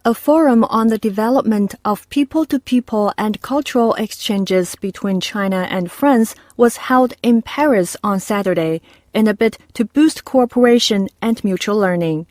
A forum on the development of people-to-people and cultural exchanges between China and France was held in Paris on Saturday in a bid to boost cooperation and mutual learning.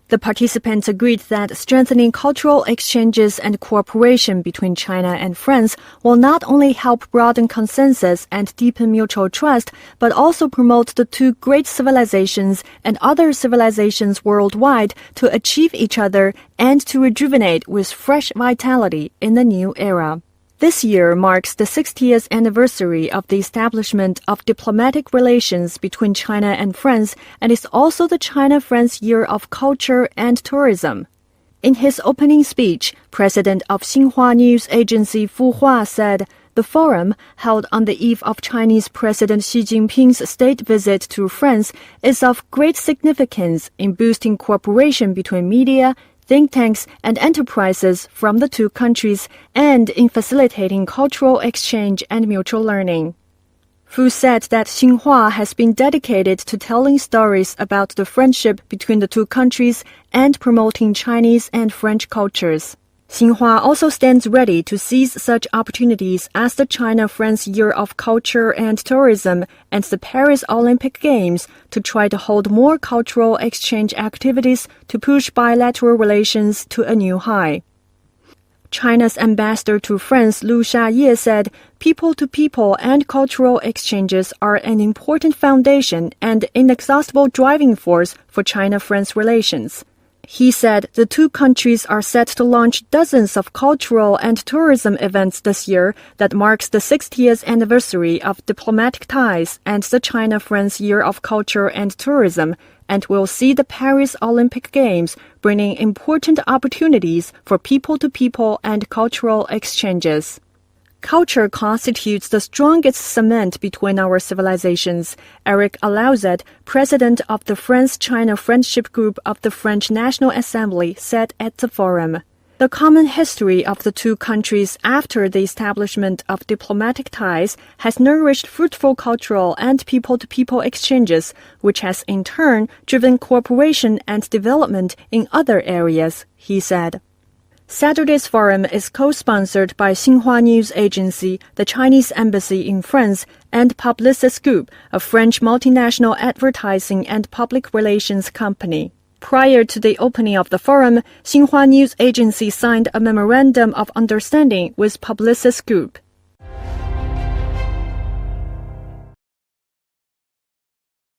The participants agreed that strengthening cultural exchanges and cooperation between China and France will not only help broaden consensus and deepen mutual trust, but also promote the two great civilizations and other civilizations worldwide to achieve each other and to rejuvenate with fresh vitality in the new era. This year marks the 60th anniversary of the establishment of diplomatic relations between China and France and is also the China-France Year of Culture and Tourism. In his opening speech, President of Xinhua News Agency Fu Hua said, "The forum, held on the eve of Chinese President Xi Jinping's state visit to France, is of great significance in boosting cooperation between media, think tanks, and enterprises from the two countries, and in facilitating cultural exchange and mutual learning." Fu said that Xinhua has been dedicated to telling stories about the friendship between the two countries and promoting Chinese and French cultures. Xinhua also stands ready to seize such opportunities as the China-France Year of Culture and Tourism and the Paris Olympic Games to try to hold more cultural exchange activities to push bilateral relations to a new high. China's ambassador to France, Lu Xiaye, said, "People-to-people and cultural exchanges are an important foundation and inexhaustible driving force for China-France relations." He said the two countries are set to launch dozens of cultural and tourism events this year that marks the 60th anniversary of diplomatic ties and the China-France Year of Culture and Tourism, and will see the Paris Olympic Games bringing important opportunities for people-to-people and cultural exchanges. Culture constitutes the strongest cement between our civilizations, Eric Alauzet, president of the France-China Friendship Group of the French National Assembly, said at the forum. The common history of the two countries after the establishment of diplomatic ties has nourished fruitful cultural and people-to-people exchanges, which has in turn driven cooperation and development in other areas, he said. Saturday's forum is co-sponsored by Xinhua News Agency, the Chinese Embassy in France, and Publicis Group, a French multinational advertising and public relations company. Prior to the opening of the forum, Xinhua News Agency signed a memorandum of understanding with Publicis Group.